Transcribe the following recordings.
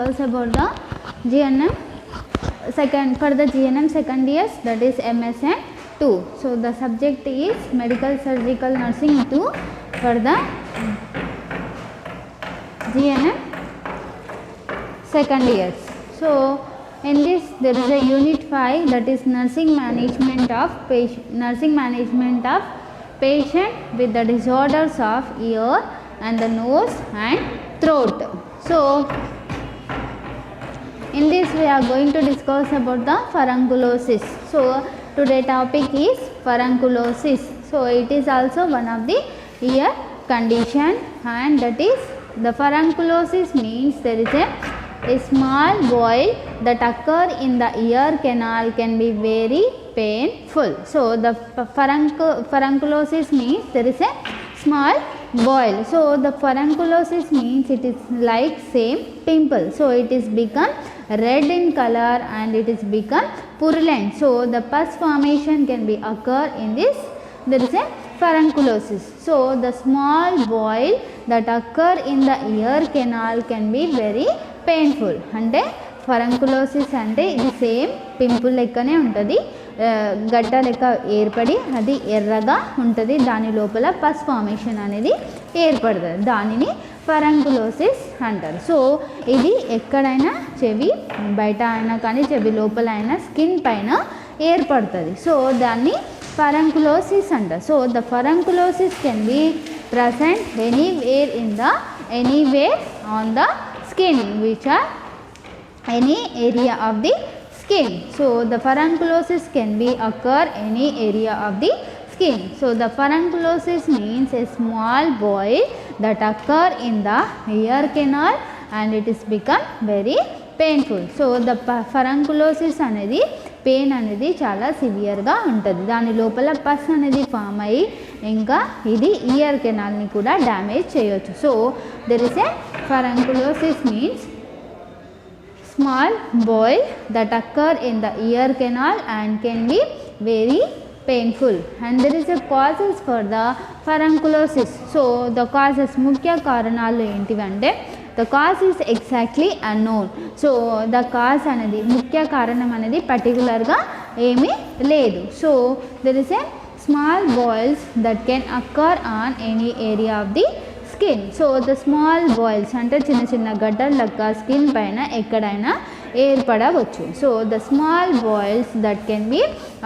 About the GNM second for the GNM second years, that is MSN 2. So the subject is medical surgical nursing 2 for the GNM second years. So in this there is a unit 5, that is nursing management of patient with the disorders of ear and the nose and throat. So in this we are going to discuss about the furunculosis. So today topic is furunculosis. So it is also one of the ear condition, and that is the furunculosis means there is a small boil that occur in the ear canal, can be very painful. So the furunculosis means there is a small boil. So the furunculosis means it is like same pimple. So it is become red in color and it is become purulent. So the pus formation can be occur in this. There is a furunculosis. So the small boil that occur in the ear canal can be very painful. అంటే ఫరంకులోసిస్ అంటే ఇది same pimple లెక్కనే ఉంటుంది, గడ్డ లెక్క ఏర్పడి అది ఎర్రగా ఉంటుంది, దాని లోపల పస్ ఫార్మేషన్ అనేది ఏర్పడుతుంది, దానిని ఫరంకులోసిస్ అంటారు. సో ఇది ఎక్కడైనా చెవి బయట అయినా కానీ చెవి లోపల అయినా స్కిన్ పైన ఏర్పడుతుంది. సో దాన్ని ఫరంకులోసిస్ అంటారు. So the furunculosis can be present anywhere on the skin, which are any area of the skin. So the furunculosis can be occur any area of the skin. So the furunculosis means a small boil that occur in the ear canal and it is become very painful. So the furunculosis అనేది pain అనేది చాలా సివియర్గా ఉంటుంది, దాని లోపల పస్ అనేది form అయ్యి ఇంకా ఇది ఇయర్ కెనాల్ని కూడా డ్యామేజ్ చేయొచ్చు. So there is a furunculosis means small boil that occur in the ear canal and can be very painful, and there is a causes for the furunculosis. So the causes, ముఖ్య కారణాలు ఏంటివంటే the cause is exactly unknown. So the cause అనేది ముఖ్య కారణం అనేది పర్టికులర్గా ఏమీ లేదు. So there is a small boils that can occur on any area of the skin. So the small boils అంటే చిన్న చిన్న గడ్డల లెక్క స్కిన్ పైన ఎక్కడైనా ఏర్పడవచ్చు. So the small boils that can be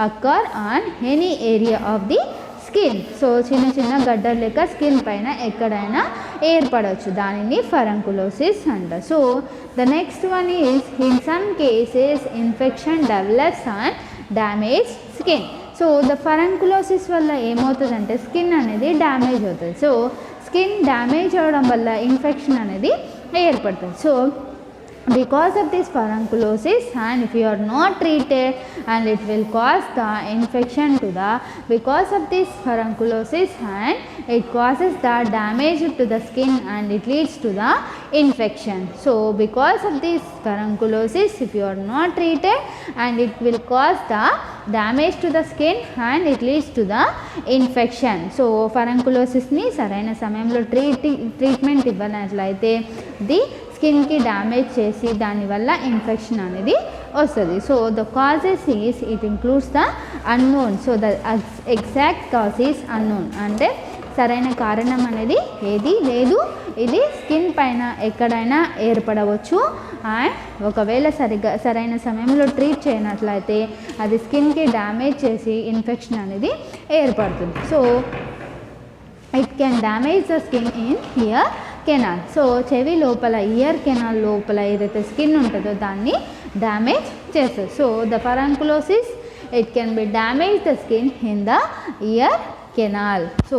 occur on any area of the skin. So చిన్న చిన్న గడ్డల లెక్క స్కిన్ పైన ఎక్కడైనా ఏర్పడవచ్చు, దానిని ఫరంకులోసిస్ అంటారు. So the next one is in some cases infection develops on damage skin. So the furunculosis వల్ల ఏమవుతుందంటే స్కిన్ అనేది డ్యామేజ్ అవుతుంది. సో స్కిన్ డ్యామేజ్ అవ్వడం వల్ల ఇన్ఫెక్షన్ అనేది ఏర్పడుతుంది. So because of this furunculosis, and if you are not treated and it will cause the infection to the, because of this furunculosis and it causes the damage to the skin and it leads to the infection. So because of this furunculosis, if you are not treated and it will cause the damage to the skin and it leads to the infection. So furunculosis ni సరైన సమయంలో treatment ఇవ్వనట్లయితే the స్కిన్కి damage చేసి దానివల్ల infection అనేది వస్తుంది. So the causes is it includes the unknown. So the exact cause is unknown, అంటే సరైన కారణం అనేది ఏది లేదు, ఇది స్కిన్ పైన ఎక్కడైనా ఏర్పడవచ్చు. అండ్ ఒకవేళ సరైన సమయంలో ట్రీట్ చేయనట్లయితే అది స్కిన్కి డ్యామేజ్ చేసి ఇన్ఫెక్షన్ అనేది ఏర్పడుతుంది. So it can damage the skin in ear canal. So చెవి లోపల ఇయర్ కెనాల్ లోపల ఏదైతే స్కిన్ ఉంటుందో దాన్ని డ్యామేజ్ చేస్తుంది. So the furunculosis it can be damage the skin in the ear canal. So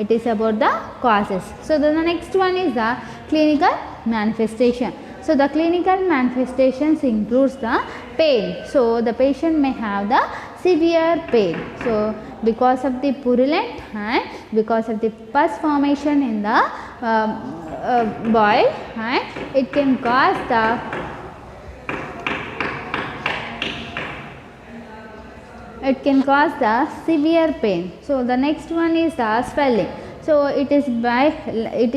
it is about the causes. So the next one is the clinical manifestation. So the clinical manifestations includes the pain. So the patient may have the severe pain. So because of the purulent and because of the pus formation in the boil, and it can cause the severe pain. So the next one is the swelling. So it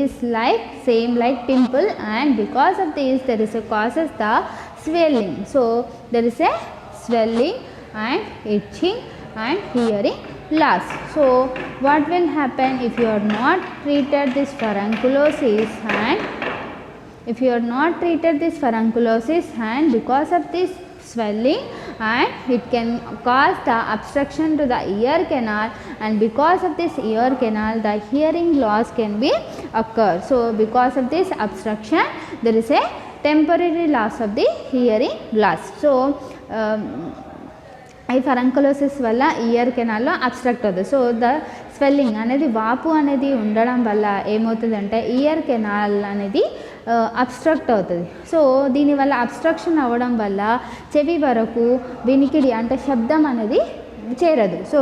is like same like pimple, and because of this there is a causes the swelling. So there is a swelling and itching and hearing loss. So what will happen if you are not treated this furunculosis, and if you are not treated this furunculosis, and because of this swelling, and it can cause the obstruction to the ear canal, and because of this ear canal the hearing loss can be occur. So because of this obstruction there is a temporary loss of the hearing loss. So ఈ ఫరంకులోసిస్ వల్ల year కెనాల్లో obstruct అవుతుంది. So the swelling అనేది వాపు అనేది ఉండడం వల్ల ఏమవుతుందంటే ear canal అనేది అబ్స్ట్రక్ట్ అవుతుంది. సో దీనివల్ల అబ్స్ట్రక్షన్ అవ్వడం వల్ల చెవి వరకు వినికిడి అంటే శబ్దం అనేది చేరదు. సో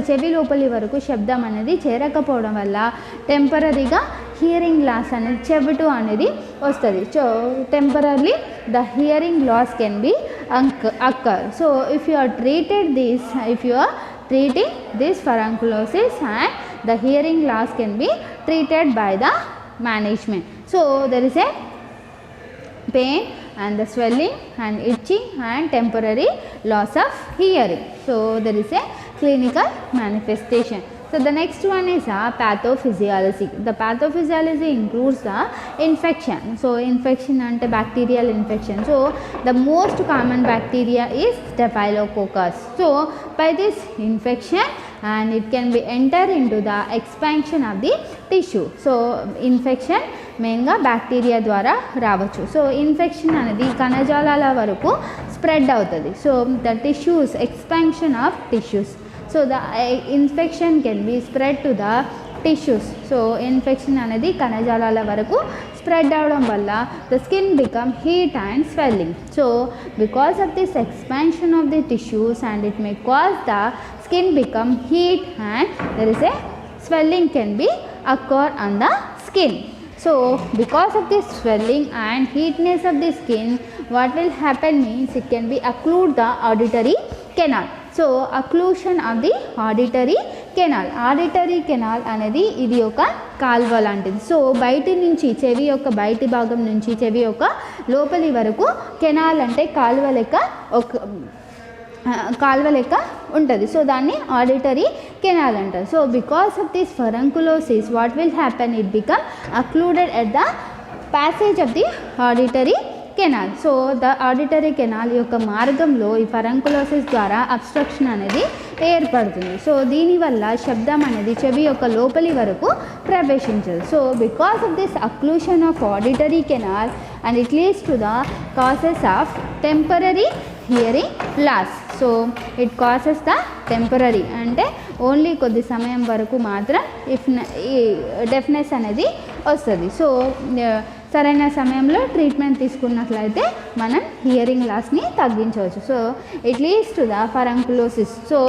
చెవి లోపలి వరకు శబ్దం అనేది చేరకపోవడం వల్ల టెంపరరీగా హియరింగ్ లాస్ అనేది చెవిటు అనేది వస్తుంది. So temporary the hearing loss can be occur. So if you are treating this furunculosis, and the hearing loss can be treated by the management. So there is a pain and the swelling and itching and temporary loss of hearing. So there is a clinical manifestation. So the next one is pathophysiology. The pathophysiology includes the infection. So infection ante bacterial infection. So the most common bacteria is Staphylococcus. So by this infection, and it can be enter into the expansion of the tissue. So infection మెయిన్గా bacteria ద్వారా రావచ్చు. So infection అనేది కణజాలాల వరకు spread అవుతుంది. So the tissues expansion of tissues. So the infection can be spread to the tissues. So infection అనేది కణజాలాల వరకు spread అవడం వల్ల the skin become heat and swelling. So because of this expansion of the tissues, and it may cause the skin become heat, and there is a swelling can be occur on the skin. So because of this swelling and heatness of the skin, what will happen means it can be occlude the auditory canal. So occlusion of the auditory canal. Auditory canal అనేది ఇది ఒక కాల్వ లాంటిది. So బయటి నుంచి చెవి యొక్క బయటి భాగం నుంచి చెవి యొక్క లోపలి వరకు కెనాల్ అంటే కాల్వ లెక్క ఉంటుంది. సో దాన్ని ఆడిటరీ కెనాల్ అంటారు. So because of this furunculosis what will happen, it become occluded at the passage of the auditory canal. So the auditory canal యొక్క మార్గంలో ఈ ఫరంకులోసిస్ ద్వారా అబ్స్ట్రక్షన్ అనేది ఏర్పడుతుంది. సో దీనివల్ల శబ్దం అనేది చెవి యొక్క లోపలి వరకు ప్రవేశించదు. So because of this occlusion of auditory canal, and it leads to the causes of temporary hearing loss. So it causes the temporary అంటే ఓన్లీ కొద్ది సమయం వరకు మాత్రం డెఫ్నెస్ అనేది వస్తుంది. సో సరైన సమయంలో ట్రీట్మెంట్ తీసుకున్నట్లయితే మనం హియరింగ్ లాస్ని తగ్గించవచ్చు. So it leads to the furunculosis. So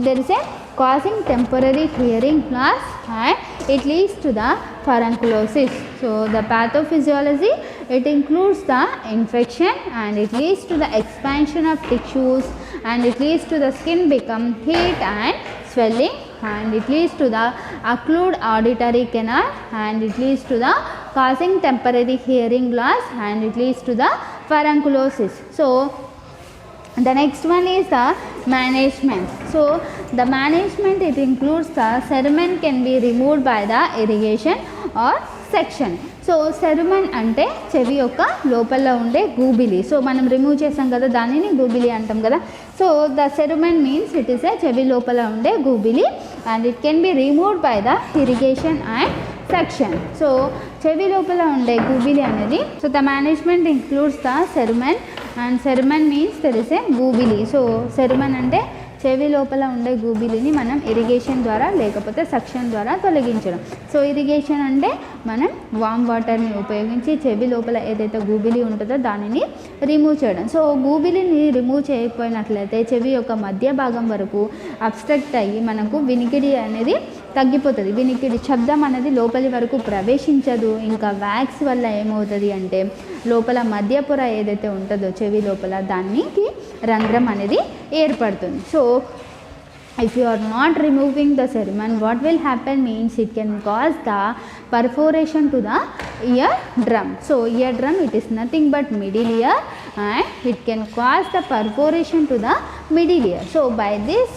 there is a causing temporary hearing loss, and it leads to the furunculosis. So the pathophysiology, it includes the infection, and it leads to the expansion of tissues, and it leads to the skin become heat and swelling, and it leads to the occlude auditory canal, and it leads to the causing temporary hearing loss, and it leads to the furunculosis. So the next one is the management. So the management, it includes the cerumen can be removed by the irrigation or section. So cerumen అంటే చెవి యొక్క లోపల ఉండే గూబిలి. So మనం remove చేసాం కదా, దానిని గూబిలి అంటాం కదా. So the cerumen means it is a చెవి లోపల ఉండే గూబిలి, and it can be removed by the irrigation and section. So చెవి లోపల ఉండే గూబిలి అనేది, so the management includes the cerumen, and cerumen means there is a గూబిలి. సో సెరుమన్ అంటే చెవి లోపల ఉండే గూబిలిని మనం ఇరిగేషన్ ద్వారా లేకపోతే సక్షన్ ద్వారా తొలగించడం. సో ఇరిగేషన్ అంటే మనం వామ్ వాటర్ని ఉపయోగించి చెవి లోపల ఏదైతే గూబిలి ఉంటుందో దానిని రిమూవ్ చేయడం. సో గూబిలిని రిమూవ్ చేయకపోయినట్లయితే చెవి యొక్క మధ్య భాగం వరకు అబ్స్ట్రక్ట్ అయ్యి మనకు వినికిడి అనేది తగ్గిపోతుంది. వినికిడి శబ్దం అనేది లోపలి వరకు ప్రవేశించదు. ఇంకా వ్యాక్స్ వల్ల ఏమవుతుంది అంటే లోపల మధ్య పొర ఏదైతే ఉంటుందో చెవి లోపల దానికి రంధ్రం అనేది ఏర్పడుతుంది. So if you are not removing the cerumen, what will happen means it can cause the perforation to the eardrum. So eardrum, it is nothing but middle ear, and it can cause the perforation to the middle ear. So by this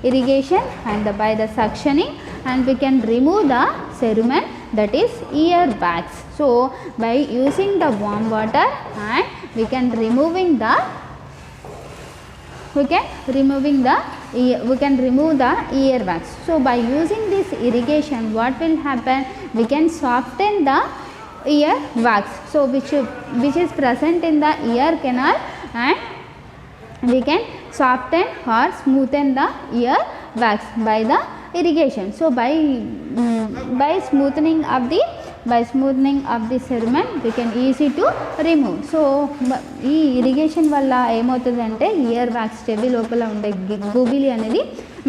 irrigation and by the suctioning, and we can remove the cerumen, that is ear wax. So by using the warm water, and we can remove the ear wax. So by using this irrigation, what will happen, we can soften the ear wax, so which is present in the ear canal, and we can soften or smoothen the ear wax by the irrigation. So by smoothening of the cerumen, we can easy to remove. So ఈ irrigation వల్ల ఏమవుతుందంటే ear wax, చెవి లోపల ఉండే గుబిలి అనేది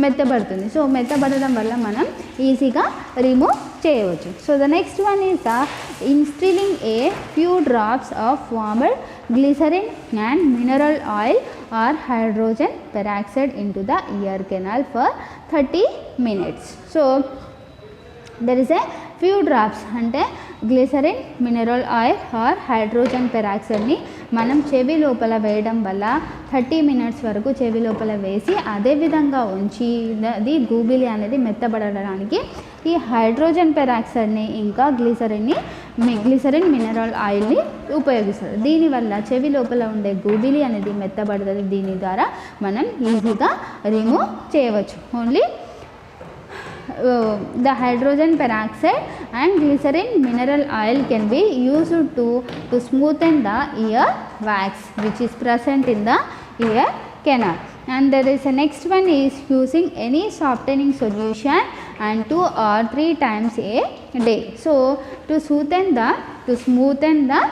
మెత్తబడుతుంది. So మెత్తబడడం వల్ల మనం ఈజీగా రిమూవ్ చేయవచ్చు. So the next one is the instilling a few drops of warmed glycerin and mineral oil or hydrogen peroxide into the ear canal for 30 minutes. So there is a few drops అంటే glycerin, mineral oil or hydrogen పెరాక్సైడ్ని మనం చెవి లోపల వేయడం వల్ల 30 minutes వరకు చెవి లోపల వేసి అదే విధంగా ఉంచి అది గూబిలి అనేది మెత్తబడడానికి ఈ హైడ్రోజన్ పెరాక్సైడ్ని ఇంకా గ్లిసరిన్ మినరల్ ఆయిల్ని ఉపయోగిస్తారు. దీనివల్ల చెవి లోపల ఉండే గూబిలి అనేది మెత్తబడుతుంది. దీని ద్వారా మనం ఈజీగా రిమూవ్ చేయవచ్చు. Only the hydrogen peroxide and glycerin mineral oil can be used to smoothen the ear wax which is present in the ear canal. And there is a next one is using any softening solution and 2 or 3 times a day. So to smoothen the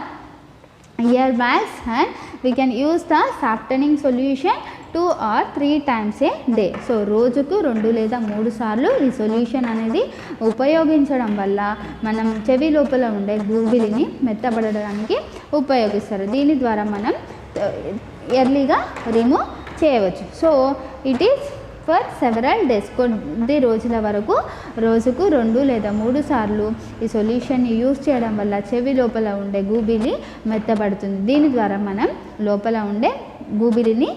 ear wax, and we can use the softening solution 2 or 3 times a day. So రోజుకు 2 లేదా 3 సార్లు ఈ solution అనేది ఉపయోగించడం వల్ల మనం చెవి లోపల ఉండే గూబిలిని మెత్తబడడానికి ఉపయోగిస్తారు. దీని ద్వారా మనం ఎర్లీగా రిమూవ్ చేయవచ్చు. So it is for several days, కొద్ది రోజుల వరకు రోజుకు 2 లేదా 3 సార్లు ఈ సొల్యూషన్ని యూజ్ చేయడం వల్ల చెవి లోపల ఉండే గూబిలి మెత్తబడుతుంది. దీని ద్వారా మనం లోపల ఉండే గూబిలిని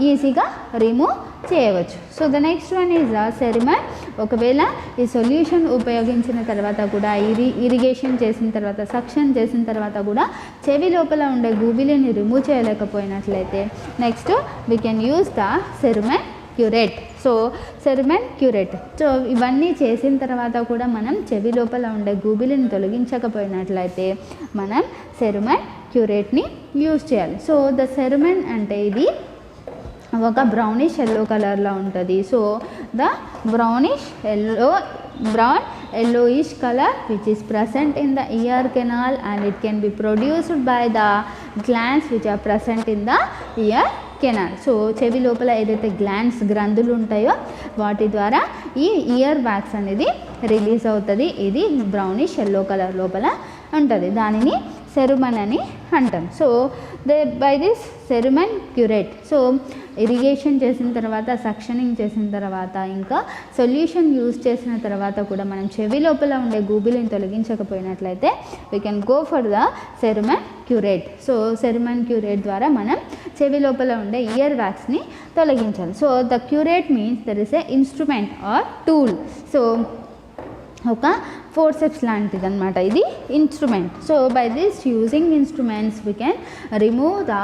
ఈజీగా రిమూవ్ చేయవచ్చు. So the next one is cerumen. ఒకవేళ ఈ సొల్యూషన్ ఉపయోగించిన తర్వాత కూడా ఇరిగేషన్ చేసిన తర్వాత, సక్షన్ చేసిన తర్వాత కూడా చెవి లోపల ఉండే గూబిలిని రిమూవ్ చేయలేకపోయినట్లయితే next we can use the cerumen curette. So cerumen curette. So ఇవన్నీ చేసిన తర్వాత కూడా మనం చెవి లోపల ఉండే గూబిలిని తొలగించకపోయినట్లయితే మనం సెరుమెన్ క్యూరేట్ని యూజ్ చేయాలి. సో ద సెరుమెన్ అంటే ఇది ఒక బ్రౌనిష్ ఎల్లో కలర్లో ఉంటుంది. So the brown yellowish color which is present in the ear canal, and it can be produced by the glands which are present in the ear canal. So చెవి లోపల ఏదైతే గ్రంథులు ఉంటాయో వాటి ద్వారా ఈ ఇయర్ వ్యాక్స్ అనేది రిలీజ్ అవుతుంది. ఇది బ్రౌనిష్ ఎల్లో కలర్ లోపల ఉంటుంది. దానిని సెరుమెన్ అని అంటాం. So by this cerumen curette. So irrigation చేసిన తర్వాత, సక్షనింగ్ చేసిన తర్వాత, ఇంకా సొల్యూషన్ యూజ్ చేసిన తర్వాత కూడా మనం చెవి లోపల ఉండే గూబిలిని తొలగించకపోయినట్లయితే we can go for the cerumen curette. So cerumen curette ద్వారా మనం చెవి లోపల ఉండే ఇయర్ వ్యాక్స్ని తొలగించాలి. So the curette means there is a instrument or tool. So ఒక ఫోర్సెప్స్ లాంటిది అనమాట ఇది instrument. So by this using instruments we can remove the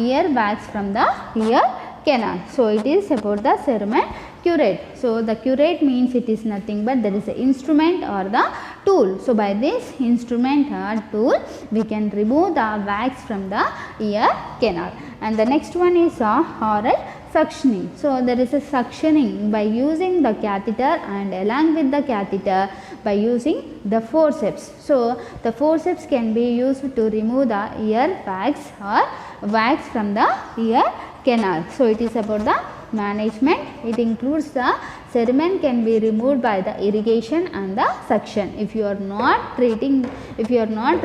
ear wax from the ear canal. So it is about the cerumen curate. So the curate means it is nothing but there is an instrument or the tool. So by this instrument or tool we can remove the wax from the ear canal. And the next one is oral suctioning. So there is a suctioning by using the catheter, and along with the catheter by using the forceps. So the forceps can be used to remove the ear wax or wax from the ear canal. So it is about the management. It includes the cerumen can be removed by the irrigation and the suction. If you are not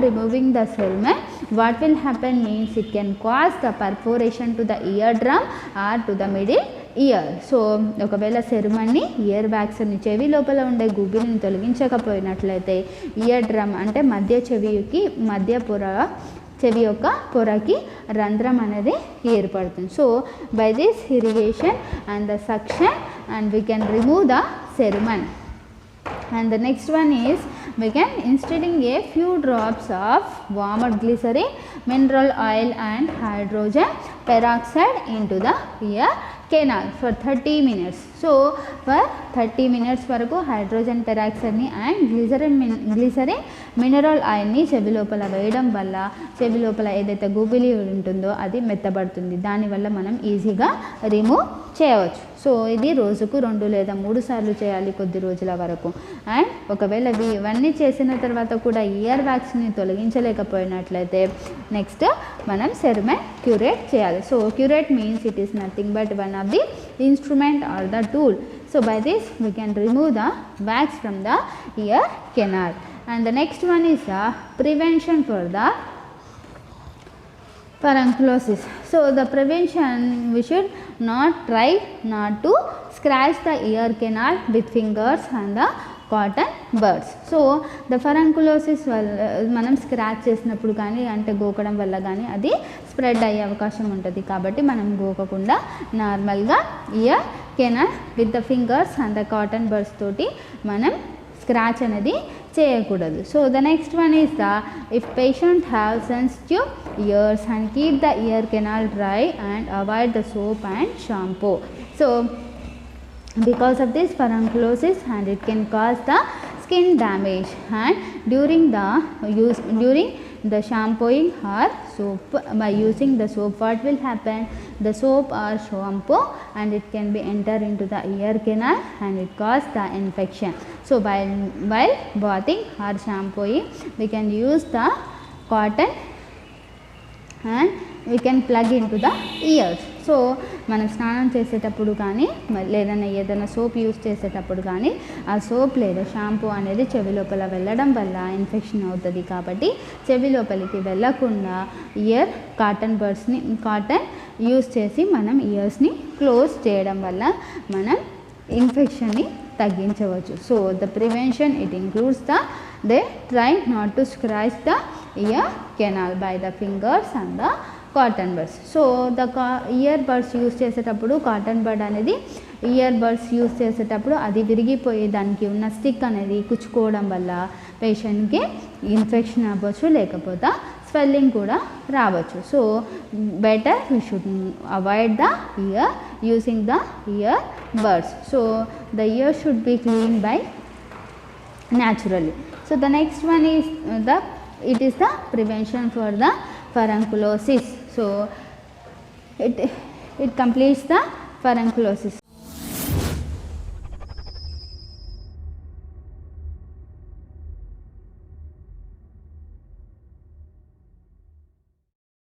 removing the cerumen, what will happen means it can cause the perforation to the eardrum or to the middle year. So ఒకవేళ సెరుమన్ని year వ్యాక్స్ని చెవి లోపల ఉండే గుబిలిని తొలగించకపోయినట్లయితే ear drum అంటే మధ్య చెవికి మధ్య పొర చెవి యొక్క పొరకి రంధ్రం అనేది ఏర్పడుతుంది. So by this irrigation and the suction and we can remove the cerumen. And the next one is we can instilling a few drops of warmed glycerin, mineral oil and hydrogen peroxide into the ear canal for 30 minutes. So for 30 minutes వరకు hydrogen పెరాక్సైడ్ని and glycerine mineral ఆయిల్ని చెవి లోపల వేయడం వల్ల చెవి లోపల ఏదైతే గుబిలి ఉంటుందో అది మెత్తబడుతుంది. దానివల్ల మనం ఈజీగా రిమూవ్ చేయవచ్చు. సో ఇది రోజుకు 2 లేదా 3 సార్లు చేయాలి కొద్ది రోజుల వరకు. అండ్ ఒకవేళ ఇవన్నీ చేసిన తర్వాత కూడా ఇయర్ వ్యాక్స్ని తొలగించలేకపోయినట్లయితే నెక్స్ట్ మనం సెరుమన్ క్యూరేట్ చేయాలి. So curate means it is nothing but one of the instrument are the tool. So by this we can remove the wax from the ear canal. And the next one is the prevention for the furunculosis. So the prevention, we should not try not to scratch the ear canal with fingers and the cotton buds. So the furunculosis వల్ల మనం scratch చేసినప్పుడు కానీ అంటే గోకడం వల్ల కానీ అది spread అయ్యే అవకాశం ఉంటుంది. కాబట్టి మనం గోకకుండా నార్మల్గా ear canal with the fingers and the cotton birds తోటి మనం స్క్రాచ్ అనేది చేయకూడదు. So the next one is the if patient have sensitive years and keep the ear canal dry and avoid the soap and shampoo. So because of this furunculosis and it can cause the skin damage and during the shampooing or soap by using the soap what will happen, the soap or shampoo and it can be enter into the ear canal and it cause the infection. So while bathing or shampooing we can use the cotton and we can plug into the ears. So మనం స్నానం చేసేటప్పుడు కానీ లేదన్నా ఏదైనా soap use చేసేటప్పుడు కానీ ఆ soap లేదా షాంపూ అనేది చెవి లోపల వెళ్ళడం వల్ల ఇన్ఫెక్షన్ అవుతుంది. కాబట్టి చెవి లోపలికి వెళ్ళకుండా కాటన్ యూస్ చేసి మనం ఇయర్స్ని క్లోజ్ చేయడం వల్ల మనం ఇన్ఫెక్షన్ని తగ్గించవచ్చు. So the prevention it includes they try not to scratch the ear canal by the fingers and the cotton buds. So the year birds use చేసేటప్పుడు కాటన్ బర్డ్ అనేది ఇయర్ బర్డ్స్ యూస్ చేసేటప్పుడు అది విరిగిపోయి దానికి ఉన్న స్టిక్ అనేది కుచ్చుకోవడం వల్ల పేషెంట్కి ఇన్ఫెక్షన్ అవ్వచ్చు, లేకపోతే స్వెల్లింగ్ కూడా రావచ్చు. So better we should avoid the year using the year birds. So the year should be clean by naturally. So the next one is it is the prevention for the furunculosis. So it completes the furunculosis.